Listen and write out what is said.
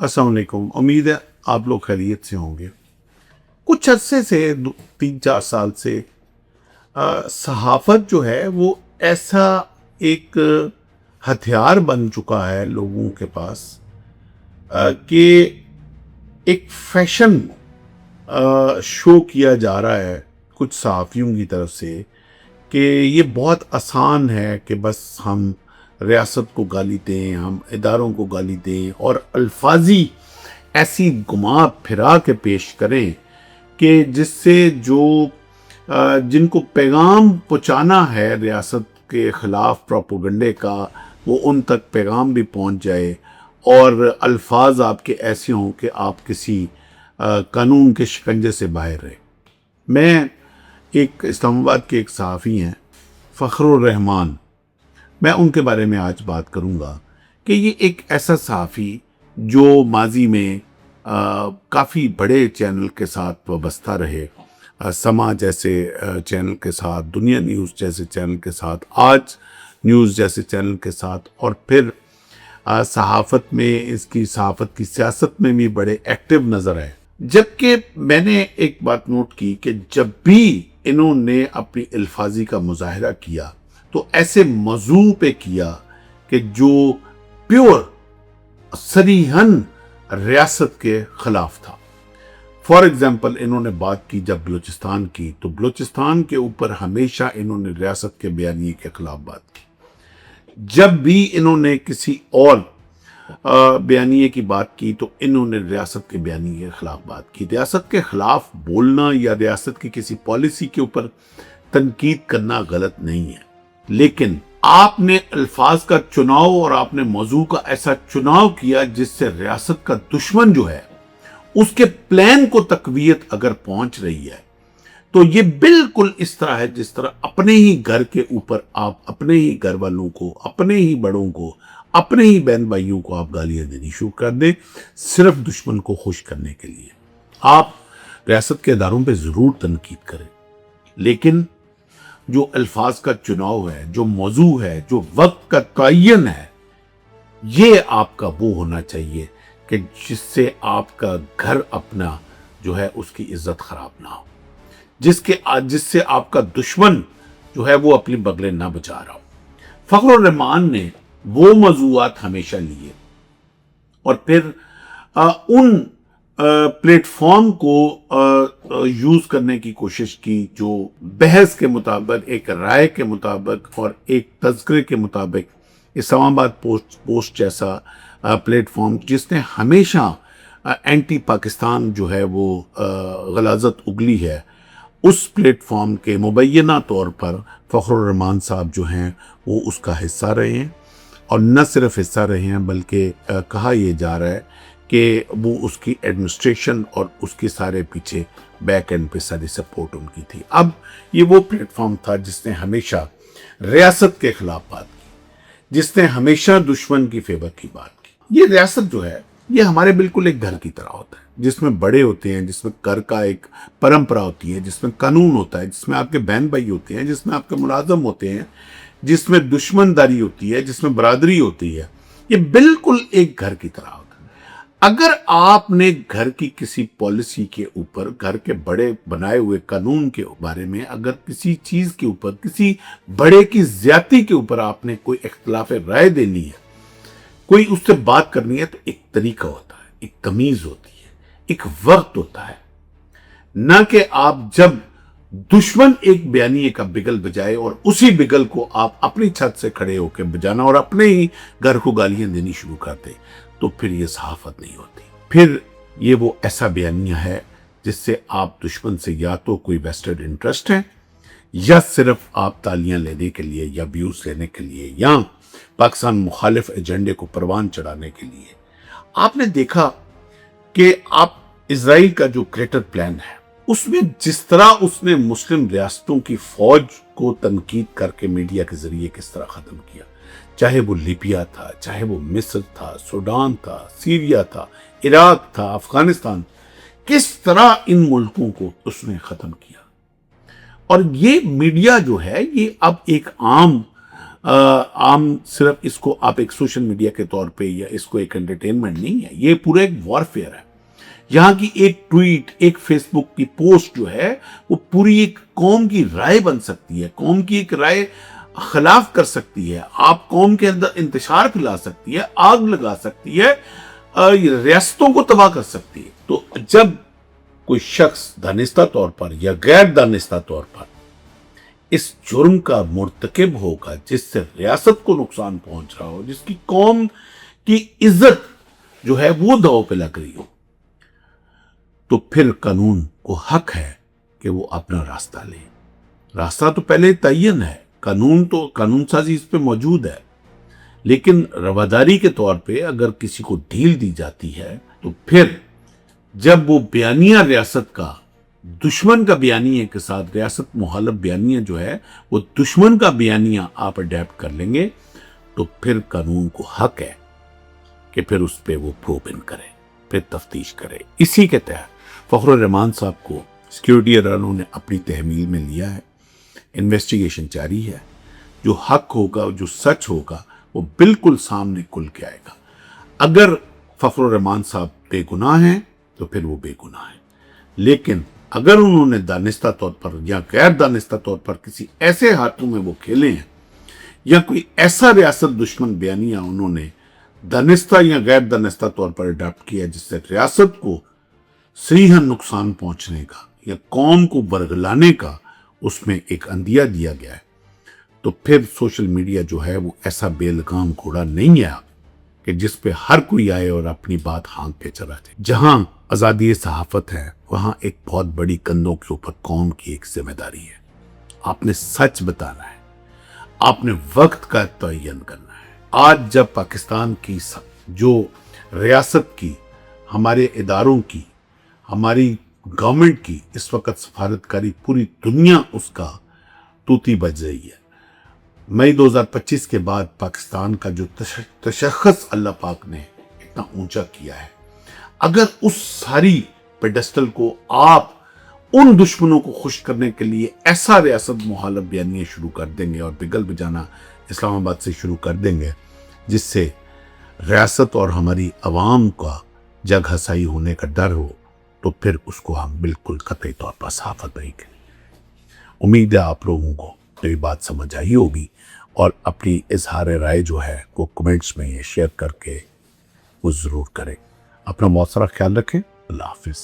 السلام علیکم. امید ہے آپ لوگ خیریت سے ہوں گے. کچھ عرصے سے 3-4 سال سے صحافت جو ہے وہ ایسا ایک ہتھیار بن چکا ہے لوگوں کے پاس کہ ایک فیشن شو کیا جا رہا ہے کچھ صحافیوں کی طرف سے کہ یہ بہت آسان ہے کہ بس ہم ریاست کو گالی دیں، ہم اداروں کو گالی دیں اور الفاظی ایسی گھما پھرا کے پیش کریں کہ جس سے جن کو پیغام پہنچانا ہے ریاست کے خلاف پروپیگنڈے کا وہ ان تک پیغام بھی پہنچ جائے اور الفاظ آپ کے ایسے ہوں کہ آپ کسی قانون کے شکنجے سے باہر رہے. میں اسلام آباد کے ایک صحافی ہیں فخر الرحمان، میں ان کے بارے میں آج بات کروں گا کہ یہ ایک ایسا صحافی جو ماضی میں کافی بڑے چینل کے ساتھ وابستہ رہے، سما جیسے چینل کے ساتھ، دنیا نیوز جیسے چینل کے ساتھ، آج نیوز جیسے چینل کے ساتھ، اور پھر صحافت میں اس کی صحافت کی سیاست میں بھی بڑے ایکٹیو نظر آئے. جبکہ میں نے ایک بات نوٹ کی کہ جب بھی انہوں نے اپنی الفاظی کا مظاہرہ کیا تو ایسے موضوع پہ کیا کہ جو پیور صریحاً ریاست کے خلاف تھا. فار ایگزامپل انہوں نے بات کی جب بلوچستان کی تو بلوچستان کے اوپر ہمیشہ انہوں نے ریاست کے بیانیے کے خلاف بات کی. جب بھی انہوں نے کسی اور بیانیے کی بات کی تو انہوں نے ریاست کے بیانیے کے خلاف بات کی. ریاست کے خلاف بولنا یا ریاست کی کسی پالیسی کے اوپر تنقید کرنا غلط نہیں ہے، لیکن آپ نے الفاظ کا چناؤ اور آپ نے موضوع کا ایسا چناؤ کیا جس سے ریاست کا دشمن جو ہے اس کے پلان کو تقویت اگر پہنچ رہی ہے تو یہ بالکل اس طرح ہے جس طرح اپنے ہی گھر کے اوپر آپ اپنے ہی گھر والوں کو، اپنے ہی بڑوں کو، اپنے ہی بہن بھائیوں کو آپ گالیاں دینی شروع کر دیں صرف دشمن کو خوش کرنے کے لیے. آپ ریاست کے اداروں پہ ضرور تنقید کریں، لیکن جو الفاظ کا چناؤ ہے، جو موضوع ہے، جو وقت کا تعین ہے، یہ آپ کا وہ ہونا چاہیے کہ جس سے آپ کا گھر اپنا جو ہے اس کی عزت خراب نہ ہو، جس سے آپ کا دشمن جو ہے وہ اپنی بغلیں نہ بچا رہا ہو. فخر الرحمان نے وہ موضوعات ہمیشہ لیے اور پھر ان پلیٹ فارم کو یوز کرنے کی کوشش کی جو بحث کے مطابق، ایک رائے کے مطابق اور ایک تذکرے کے مطابق اسلام آباد پوسٹ جیسا پلیٹ فارم جس نے ہمیشہ اینٹی پاکستان جو ہے وہ غلاظت اگلی ہے، اس پلیٹ فارم کے مبینہ طور پر فخر الرحمان صاحب جو ہیں وہ اس کا حصہ رہے ہیں، اور نہ صرف حصہ رہے ہیں بلکہ کہا یہ جا رہا ہے کہ وہ اس کی ایڈمنسٹریشن اور اس کے سارے پیچھے بیک اینڈ پہ ساری سپورٹ ان کی تھی. اب یہ وہ پلیٹ فارم تھا جس نے ہمیشہ ریاست کے خلاف بات کی، جس نے ہمیشہ دشمن کی فیور کی بات کی. یہ ریاست جو ہے یہ ہمارے بالکل ایک گھر کی طرح ہوتا ہے جس میں بڑے ہوتے ہیں، جس میں گھر کا ایک پرمپرا ہوتی ہے، جس میں قانون ہوتا ہے، جس میں آپ کے بہن بھائی ہوتے ہیں، جس میں آپ کے ملازم ہوتے ہیں، جس میں دشمن داری ہوتی ہے، جس میں برادری ہوتی ہے. یہ بالکل ایک گھر کی طرح ہوتا ہے. اگر آپ نے گھر کی کسی پالیسی کے اوپر، گھر کے بڑے بنائے ہوئے قانون کے بارے میں، اگر کسی چیز کے اوپر، کسی بڑے کی زیادتی کے اوپر آپ نے کوئی اختلاف رائے دینی ہے، کوئی اس سے بات کرنی ہے، تو ایک طریقہ ہوتا ہے، ایک تمیز ہوتی ہے، ایک وقت ہوتا ہے. نہ کہ آپ جب دشمن ایک بیانیے کا بگل بجائے اور اسی بگل کو آپ اپنی چھت سے کھڑے ہو کے بجانا اور اپنے ہی گھر کو گالیاں دینی شروع کر دیں، تو پھر یہ صحافت نہیں ہوتی. پھر یہ وہ ایسا بیانیہ ہے جس سے آپ دشمن سے یا تو کوئی ویسٹڈ انٹرسٹ ہے، یا صرف آپ تالیاں لینے کے لیے یا ویوز لینے کے لیے یا پاکستان مخالف ایجنڈے کو پروان چڑھانے کے لیے. آپ نے دیکھا کہ آپ اسرائیل کا جو گریٹر پلان ہے اس میں جس طرح اس نے مسلم ریاستوں کی فوج کو تنقید کر کے میڈیا کے ذریعے کس طرح ختم کیا، چاہے وہ لیبیا تھا، چاہے وہ مصر تھا، سوڈان تھا، سیریا تھا، عراق تھا، افغانستان، کس طرح ان ملکوں کو اس نے ختم کیا. اور یہ میڈیا جو ہے یہ اب ایک عام عام صرف اس کو آپ ایک سوشل میڈیا کے طور پہ یا اس کو ایک انٹرٹینمنٹ نہیں ہے، یہ پورا ایک وارفیئر ہے۔ یہاں کی ایک ٹویٹ، ایک فیس بک کی پوسٹ جو ہے وہ پوری ایک قوم کی رائے بن سکتی ہے، قوم کی ایک رائے خلاف کر سکتی ہے، آپ قوم کے اندر انتشار پھیلا سکتی ہے، آگ لگا سکتی ہے، ریاستوں کو تباہ کر سکتی ہے۔ تو جب کوئی شخص دانستہ طور پر یا غیر دانستہ طور پر اس جرم کا مرتکب ہوگا، جس سے ریاست کو نقصان پہنچ رہا ہو، جس کی قوم کی عزت جو ہے وہ داؤ پہ لگ رہی ہو، تو پھر قانون کو حق ہے کہ وہ اپنا راستہ لے۔ راستہ تو پہلے تعین ہے، قانون سازی اس پہ موجود ہے، لیکن رواداری کے طور پہ اگر کسی کو ڈھیل دی جاتی ہے تو پھر جب وہ بیانیہ ریاست کا، دشمن کا بیانیہ کے ساتھ ریاست مخالف بیانیہ جو ہے وہ دشمن کا بیانیہ آپ اڈیپٹ کر لیں گے، تو پھر قانون کو حق ہے کہ پھر اس پہ وہ پروبن کرے، پھر تفتیش کرے۔ اسی کے تحت فخر الرحمان صاحب کو سیکیورٹی اداروں نے اپنی تحمیل میں لیا ہے، انویسٹیگیشن جاری ہے، جو حق ہوگا، جو سچ ہوگا وہ بالکل سامنے کھل کے آئے گا۔ اگر فخر الرحمان صاحب بے گناہ ہیں تو پھر وہ بے گناہ ہیں، لیکن اگر انہوں نے دانستہ طور پر یا غیر دانستہ طور پر کسی ایسے ہاتھوں میں وہ کھیلے ہیں، یا کوئی ایسا ریاست دشمن بیانیہ انہوں نے دانستہ یا غیر دانستہ طور پر اڈاپٹ کیا جس سے ریاست کو صحیحاً نقصان پہنچنے کا یا قوم کو برگلانے کا اس میں ایک اندیہ دیا گیا ہے، تو پھر سوشل میڈیا جو ہے وہ ایسا بے لگام گھوڑا نہیں ہے کہ جس پہ ہر کوئی آئے اور اپنی بات ہانک کے چلا جائے۔ جہاں آزادی صحافت ہے وہاں ایک بہت بڑی کندھوں کے اوپر قوم کی ایک ذمہ داری ہے۔ آپ نے سچ بتانا ہے، آپ نے وقت کا تعین کرنا ہے۔ آج جب پاکستان کی جو ریاست کی، ہمارے اداروں کی، ہماری گورنمنٹ کی اس وقت سفارتکاری پوری دنیا اس کا توتی بج رہی ہے، مئی 2025 کے بعد پاکستان کا جو تشخص اللہ پاک نے اتنا اونچا کیا ہے، اگر اس ساری پیڈسٹل کو آپ ان دشمنوں کو خوش کرنے کے لیے ایسا ریاست مخالف بیانیہ شروع کر دیں گے اور بگل بجانا اسلام آباد سے شروع کر دیں گے، جس سے ریاست اور ہماری عوام کا جگ ہسائی ہونے کا ڈر ہو، تو پھر اس کو ہم بالکل قطعی طور پر صحافت نہیں کریں۔ امید ہے آپ لوگوں کو تو یہ بات سمجھ آئی ہوگی، اور اپنی اظہار رائے جو ہے وہ کمنٹس میں یہ شیئر کر کے وہ ضرور کریں۔ اپنا بہت سارا خیال رکھیں۔ اللہ حافظ۔